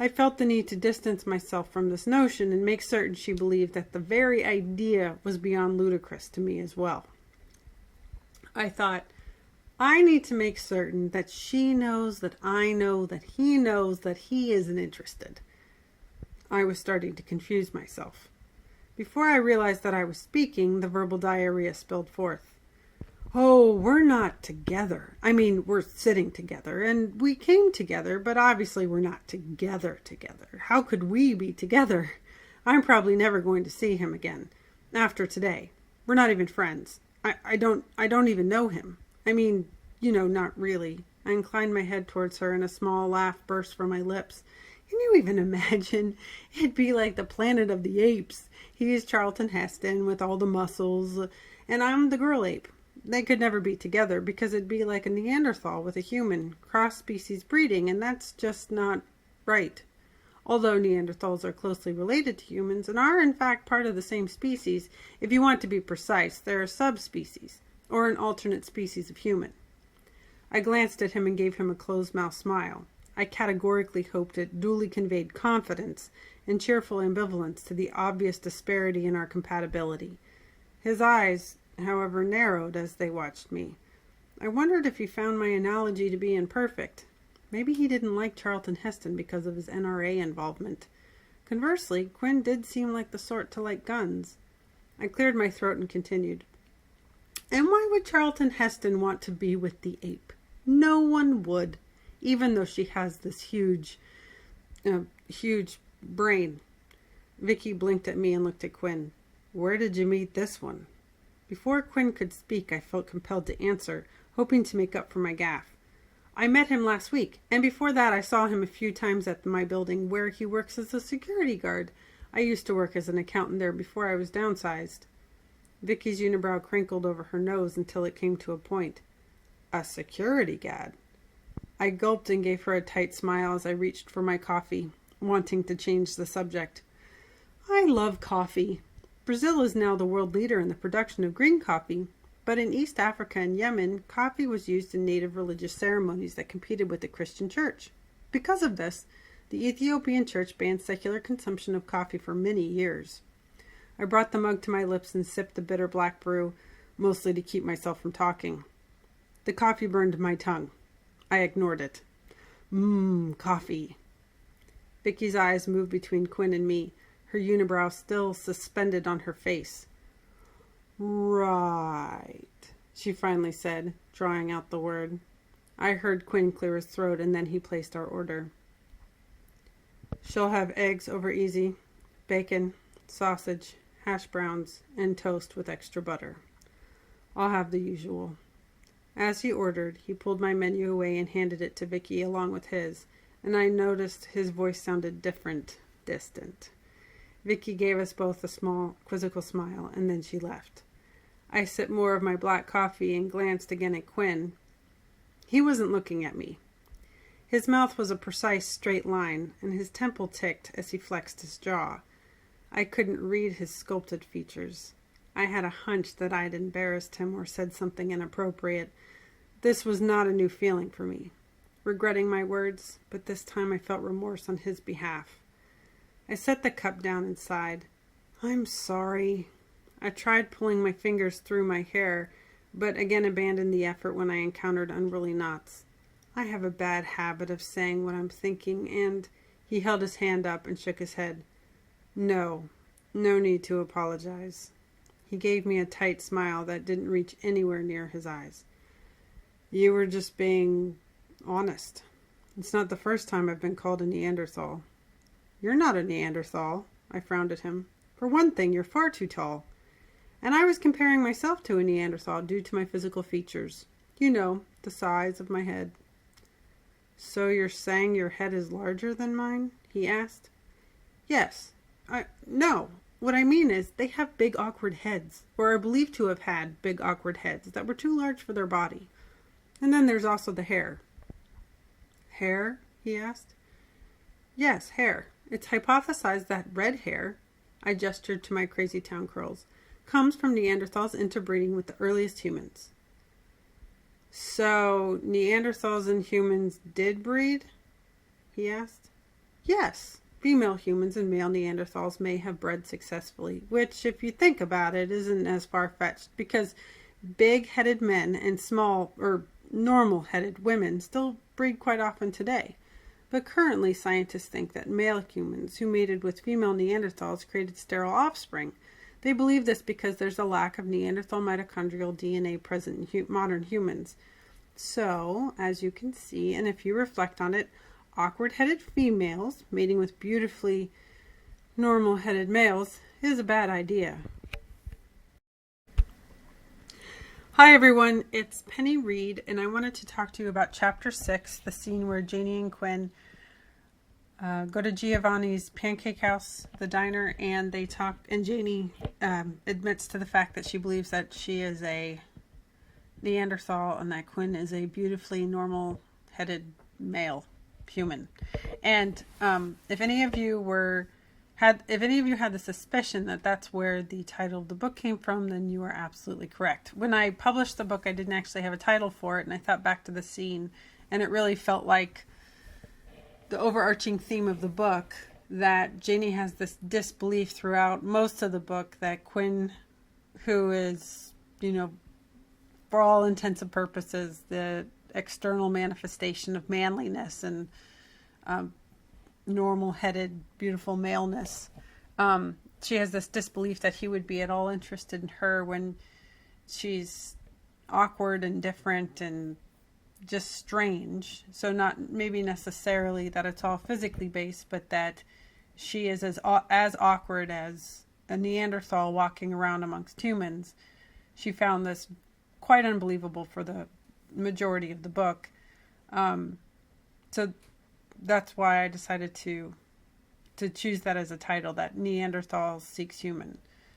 I felt the need to distance myself from this notion and make certain she believed that the very idea was beyond ludicrous to me as well. I thought, I need to make certain that she knows that I know that he isn't interested. I was starting to confuse myself. Before I realized that I was speaking, the verbal diarrhea spilled forth. Oh, we're not together. I mean, we're sitting together, and we came together, but obviously we're not together. How could we be together? I'm probably never going to see him again. After today. We're not even friends. I don't even know him. I mean, not really. I inclined my head towards her, and a small laugh burst from my lips. Can you even imagine? It'd be like the Planet of the Apes. He's Charlton Heston with all the muscles, and I'm the girl ape. They could never be together because it'd be like a Neanderthal with a human, cross-species breeding, and that's just not right. Although Neanderthals are closely related to humans and are in fact part of the same species, if you want to be precise, they're a subspecies, or an alternate species of human. I glanced at him and gave him a closed-mouthed smile. I categorically hoped it duly conveyed confidence and cheerful ambivalence to the obvious disparity in our compatibility. His eyes, however, narrowed as they watched me. I wondered if he found my analogy to be imperfect. Maybe he didn't like Charlton Heston because of his NRA involvement. Conversely, Quinn did seem like the sort to like guns. I cleared my throat and continued. And why would Charlton Heston want to be with the ape? No one would, even though she has this huge brain. Vicky blinked at me and looked at Quinn. Where did you meet this one? Before Quinn could speak, I felt compelled to answer, hoping to make up for my gaffe. I met him last week, and before that I saw him a few times at my building where he works as a security guard. I used to work as an accountant there before I was downsized. Vicky's unibrow crinkled over her nose until it came to a point. A security guard? I gulped and gave her a tight smile as I reached for my coffee, wanting to change the subject. I love coffee. Brazil is now the world leader in the production of green coffee, but in East Africa and Yemen, coffee was used in native religious ceremonies that competed with the Christian church. Because of this, the Ethiopian church banned secular consumption of coffee for many years. I brought the mug to my lips and sipped the bitter black brew, mostly to keep myself from talking. The coffee burned my tongue. I ignored it. Coffee. Vicky's eyes moved between Quinn and me, her unibrow still suspended on her face. Right, she finally said, drawing out the word. I heard Quinn clear his throat, and then he placed our order. She'll have eggs over easy, bacon, sausage, hash browns, and toast with extra butter. I'll have the usual. As he ordered, he pulled my menu away and handed it to Vicky along with his, and I noticed his voice sounded different, distant. Vicky gave us both a small, quizzical smile, and then she left. I sipped more of my black coffee and glanced again at Quinn. He wasn't looking at me. His mouth was a precise straight line, and his temple ticked as he flexed his jaw. I couldn't read his sculpted features. I had a hunch that I'd embarrassed him or said something inappropriate. This was not a new feeling for me. Regretting my words, but this time I felt remorse on his behalf. I set the cup down and sighed. I'm sorry. I tried pulling my fingers through my hair, but again abandoned the effort when I encountered unruly knots. I have a bad habit of saying what I'm thinking, and he held his hand up and shook his head. No need to apologize. He gave me a tight smile that didn't reach anywhere near his eyes. You were just being honest. It's not the first time I've been called a Neanderthal. You're not a Neanderthal, I frowned at him. For one thing, you're far too tall. And I was comparing myself to a Neanderthal due to my physical features. You know, the size of my head. So you're saying your head is larger than mine? He asked. Yes. No. What I mean is, they have big awkward heads, or are believed to have had big awkward heads that were too large for their body. And then there's also the hair. Hair? He asked. Yes, hair. It's hypothesized that red hair, I gestured to my crazy town curls, comes from Neanderthals interbreeding with the earliest humans. So, Neanderthals and humans did breed? He asked. Yes, female humans and male Neanderthals may have bred successfully, which, if you think about it, isn't as far-fetched because big-headed men and small or normal-headed women still breed quite often today. But currently, scientists think that male humans who mated with female Neanderthals created sterile offspring. They believe this because there's a lack of Neanderthal mitochondrial DNA present in modern humans. So, as you can see, and if you reflect on it, awkward-headed females mating with beautifully normal-headed males is a bad idea. Hi everyone, it's Penny Reid, and I wanted to talk to you about Chapter 6, the scene where Janie and Quinn go to Giovanni's pancake house, the diner, and they talk, and Janie admits to the fact that she believes that she is a Neanderthal and that Quinn is a beautifully normal-headed male human. And if any of you had the suspicion that that's where the title of the book came from, then you are absolutely correct. When I published the book, I didn't actually have a title for it, and I thought back to the scene, and it really felt like the overarching theme of the book, that Janie has this disbelief throughout most of the book that Quinn, who is, for all intents and purposes, the external manifestation of manliness and normal-headed, beautiful maleness. She has this disbelief that he would be at all interested in her when she's awkward and different and just strange. So not maybe necessarily that it's all physically based, but that she is as awkward as a Neanderthal walking around amongst humans. She found this quite unbelievable for the majority of the book. So that's why I decided to choose that as a title, that Neanderthal seeks human.